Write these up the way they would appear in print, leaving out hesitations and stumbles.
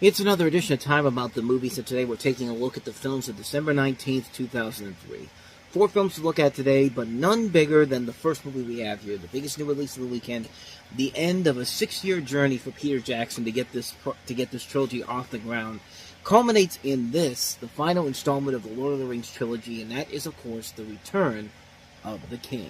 It's another edition of Time About the Movies, and today we're taking a look at the films of December 19th, 2003. 4 films to look at today, but none bigger than the first movie we have here, the biggest new release of the weekend, the end of a 6-year journey for Peter Jackson to get this trilogy off the ground, culminates in this, the final installment of the Lord of the Rings trilogy, and that is, of course, The Return of the King.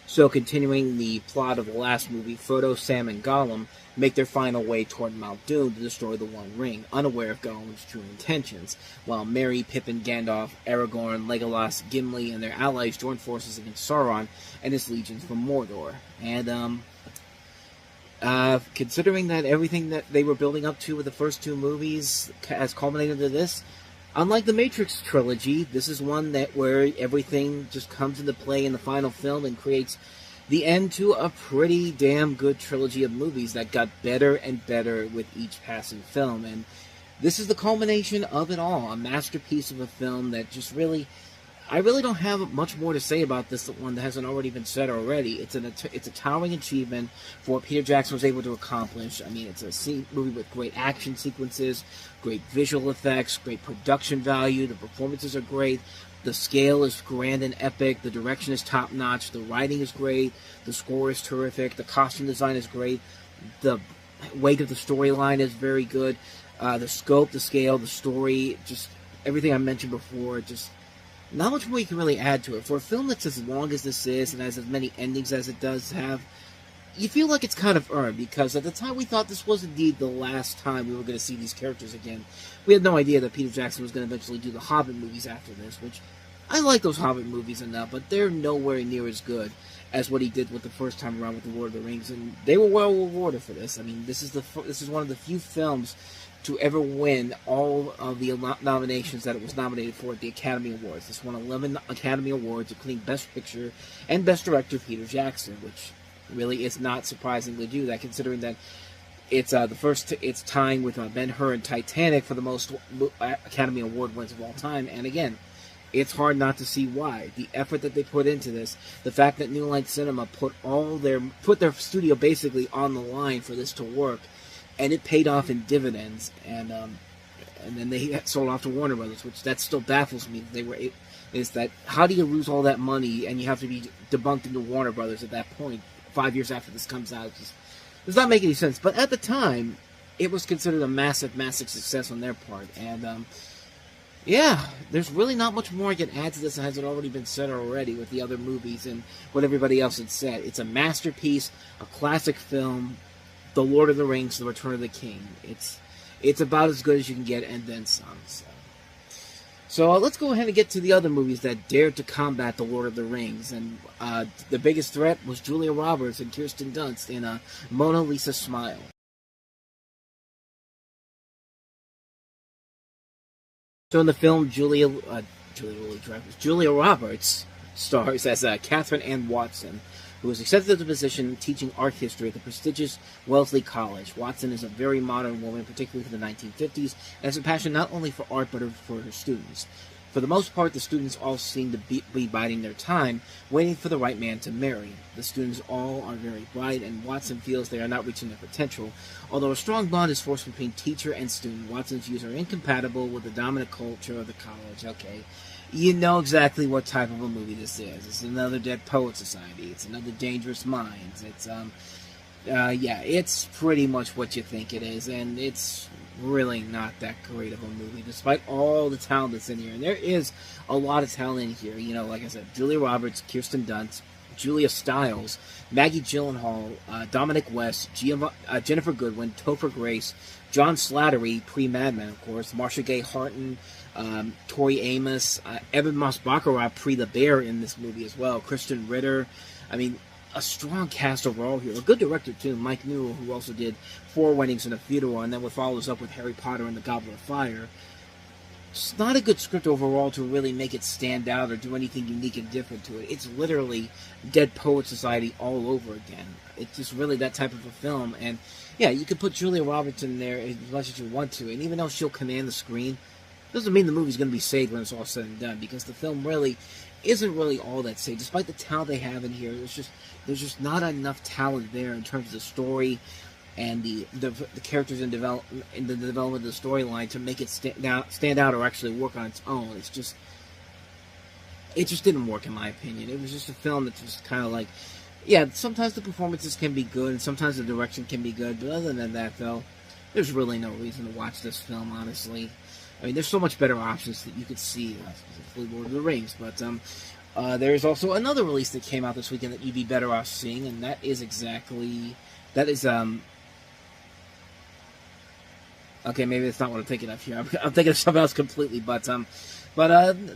So, continuing the plot of the last movie, Frodo, Sam, and Gollum make their final way toward Mount Doom to destroy the One Ring, unaware of Gollum's true intentions, while Merry, Pippin, Gandalf, Aragorn, Legolas, Gimli, and their allies join forces against Sauron and his legions from Mordor. And, considering that everything that they were building up to with the first 2 movies has culminated to this, unlike the Matrix trilogy, this is one where everything just comes into play in the final film and creates the end to a pretty damn good trilogy of movies that got better and better with each passing film. And this is the culmination of it all, a masterpiece of a film that just really... I really don't have much more to say about this one that hasn't already been said already. It's a towering achievement for what Peter Jackson was able to accomplish. I mean, it's a movie with great action sequences, great visual effects, great production value. The performances are great. The scale is grand and epic. The direction is top-notch. The writing is great. The score is terrific. The costume design is great. The weight of the storyline is very good. The scope, the scale, the story, just everything I mentioned before, just... not much more you can really add to it. For a film that's as long as this is and has as many endings as it does have, you feel like it's kind of earned, because at the time we thought this was indeed the last time we were going to see these characters again. We had no idea that Peter Jackson was going to eventually do the Hobbit movies after this, which I like those Hobbit movies enough, but they're nowhere near as good as what he did with the first time around with the Lord of the Rings, and they were well rewarded for this. I mean, this is one of the few films to ever win all of the nominations that it was nominated for at the Academy Awards. This won 11 Academy Awards, including Best Picture and Best Director Peter Jackson, which really is not surprising to do that, considering that it's it's tying with Ben-Hur and Titanic for the most Academy Award wins of all time. And again, it's hard not to see why. The effort that they put into this, the fact that New Line Cinema put their studio basically on the line for this to work. And it paid off in dividends, and then they sold off to Warner Brothers, which that still baffles me. Is that how do you lose all that money and you have to be debunked into Warner Brothers at that point, 5 years after this comes out? It just does not make any sense. But at the time, it was considered a massive, massive success on their part, and yeah, there's really not much more I can add to this that hasn't already been said already with the other movies and what everybody else had said. It's a masterpiece, a classic film. The Lord of the Rings, The Return of the King. It's about as good as you can get, and then some. So let's go ahead and get to the other movies that dared to combat The Lord of the Rings. And the biggest threat was Julia Roberts and Kirsten Dunst in Mona Lisa Smile. So in the film, Julia Roberts stars as Catherine Ann Watson, who was accepted to the position teaching art history at the prestigious Wellesley College. Watson is a very modern woman, particularly for the 1950s, and has a passion not only for art but for her students. For the most part, the students all seem to be biding their time, waiting for the right man to marry. The students all are very bright, and Watson feels they are not reaching their potential. Although a strong bond is forced between teacher and student, Watson's views are incompatible with the dominant culture of the college. Okay. You know exactly what type of a movie this is. It's another Dead Poet Society. It's another Dangerous Minds. It's, yeah, it's pretty much what you think it is, and it's really not that great of a movie, despite all the talent that's in here. And there is a lot of talent in here. You know, like I said, Julia Roberts, Kirsten Dunst, Julia Stiles, Maggie Gyllenhaal, Dominic West, Jennifer Goodwin, Topher Grace, John Slattery, pre-Mad Men, of course, Marsha Gay Harden, Tori Amos, Evan Moss-Baccarat, pre-The Bear in this movie as well, Kristen Ritter. I mean, a strong cast overall here. A good director, too, Mike Newell, who also did 4 Weddings and a Funeral, and then follows up with Harry Potter and the Goblet of Fire. It's not a good script overall to really make it stand out or do anything unique and different to it. It's literally Dead Poet Society all over again. It's just really that type of a film. And, yeah, you could put Julia Roberts in there as much as you want to, and even though she'll command the screen, doesn't mean the movie's going to be saved when it's all said and done, because the film really isn't really all that saved. Despite the talent they have in here, there's just not enough talent there in terms of the story and the characters in the development of the storyline to make it stand out or actually work on its own. It just didn't work, in my opinion. It was just a film that just kind of like, yeah, sometimes the performances can be good and sometimes the direction can be good, but other than that, though, there's really no reason to watch this film, honestly. I mean, there's so much better options that you could see, specifically Lord of the Rings, but there's also another release that came out this weekend that you'd be better off seeing, and that is okay, maybe it's not what I'm thinking of here. I'm thinking of something else completely, but the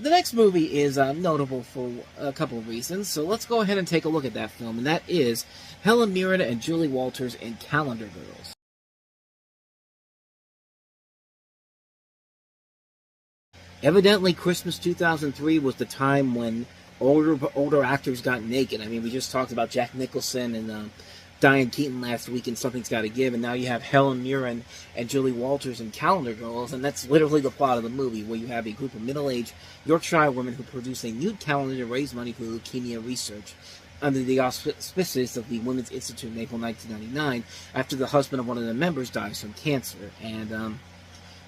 next movie is notable for a couple of reasons, so let's go ahead and take a look at that film, and that is Helen Mirren and Julie Walters in Calendar Girls. Evidently, Christmas 2003 was the time when older actors got naked. I mean, we just talked about Jack Nicholson and Diane Keaton last week in Something's Gotta Give, and now you have Helen Mirren and Julie Walters in Calendar Girls, and that's literally the plot of the movie, where you have a group of middle-aged Yorkshire women who produce a nude calendar to raise money for leukemia research under the auspices of the Women's Institute in April 1999, after the husband of one of the members dies from cancer. And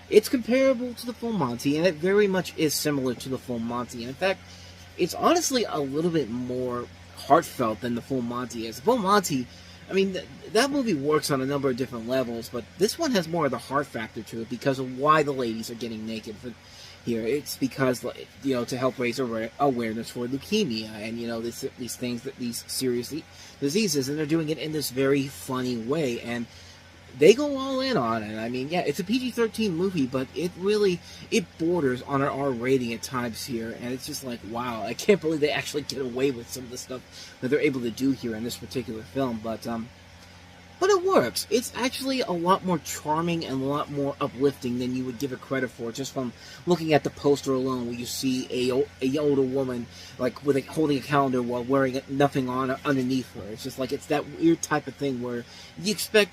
it's comparable to the Full Monty, and it very much is similar to the Full Monty. And in fact, it's honestly a little bit more heartfelt than the Full Monty is. The Full Monty, I mean, that movie works on a number of different levels, but this one has more of the heart factor to it because of why the ladies are getting naked here. It's because, you know, to help raise awareness for leukemia and, you know, these things, these serious diseases, and they're doing it in this very funny way, and they go all in on it. I mean, yeah, it's a PG-13 movie, but it borders on an R rating at times here, and it's just like, wow, I can't believe they actually get away with some of the stuff that they're able to do here in this particular film, but it works. It's actually a lot more charming and a lot more uplifting than you would give it credit for, just from looking at the poster alone, where you see a older woman, like, holding a calendar while wearing nothing on underneath her. It's just like, it's that weird type of thing where you expect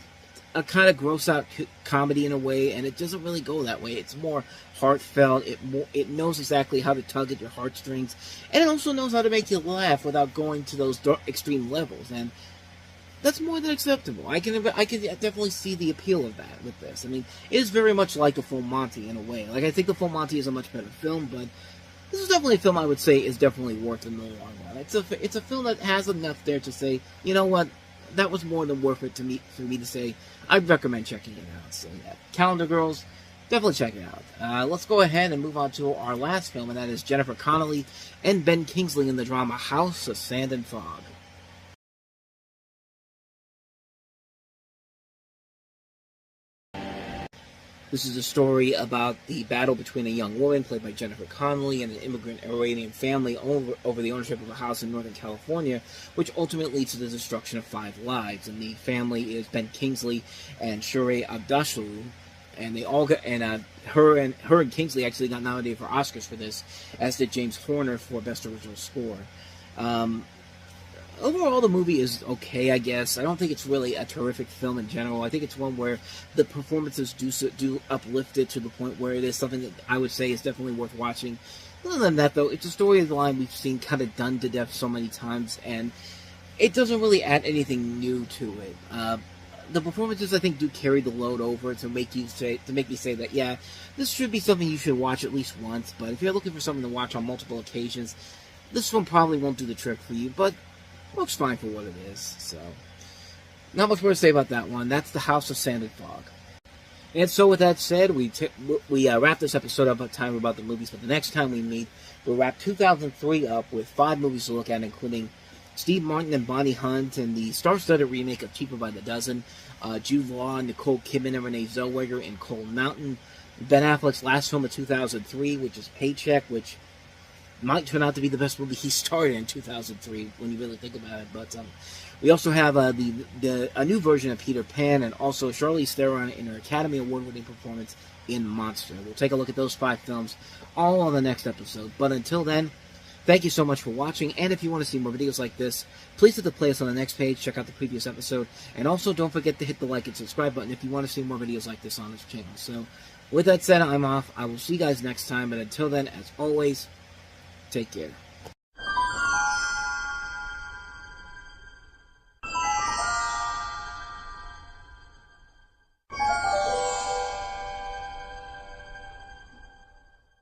a kind of gross-out comedy in a way, and it doesn't really go that way. It's more heartfelt. It knows exactly how to tug at your heartstrings, and it also knows how to make you laugh without going to those extreme levels, and that's more than acceptable. I can definitely see the appeal of that with this. I mean, it is very much like the Full Monty in a way. Like, I think the Full Monty is a much better film, but this is definitely a film I would say is definitely worth it in the long run. It's a film that has enough there to say, you know what, that was more than worth it for me to say I'd recommend checking it out. So yeah, Calendar Girls, definitely check it out. Let's go ahead and move on to our last film, and that is Jennifer Connelly and Ben Kingsley in the drama House of Sand and Fog. This is a story about the battle between a young woman, played by Jennifer Connelly, and an immigrant Iranian family over the ownership of a house in Northern California, which ultimately leads to the destruction of 5 lives. And the family is Ben Kingsley and Shure Abdashlu, and they all got, and her and Kingsley actually got nominated for Oscars for this, as did James Horner for Best Original Score. Overall, the movie is okay, I guess. I don't think it's really a terrific film in general. I think it's one where the performances do uplift it to the point where it is something that I would say is definitely worth watching. Other than that, though, it's a storyline we've seen kind of done to death so many times, and it doesn't really add anything new to it. The performances, I think, do carry the load over to make me say that, yeah, this should be something you should watch at least once. But if you're looking for something to watch on multiple occasions, this one probably won't do the trick for you. But looks fine for what it is, so not much more to say about that one. That's the House of Sand and Fog. And so with that said, we wrap this episode up about the movies, but the next time we meet, we'll wrap 2003 up with 5 movies to look at, including Steve Martin and Bonnie Hunt and the star-studded remake of Cheaper by the Dozen, Jude Law, Nicole Kidman, and Renee Zellweger in Cold Mountain, Ben Affleck's last film of 2003, which is Paycheck, which might turn out to be the best movie he starred in 2003 when you really think about it. But we also have a new version of Peter Pan, and also Charlize Theron in her Academy Award-winning performance in Monster. We'll take a look at those 5 films all on the next episode. But until then, thank you so much for watching, and if you want to see more videos like this, please hit the playlist on the next page, check out the previous episode, and also don't forget to hit the like and subscribe button if you want to see more videos like this on this channel. So, With that said, I'm off. I will see you guys next time, but until then, as always, take care.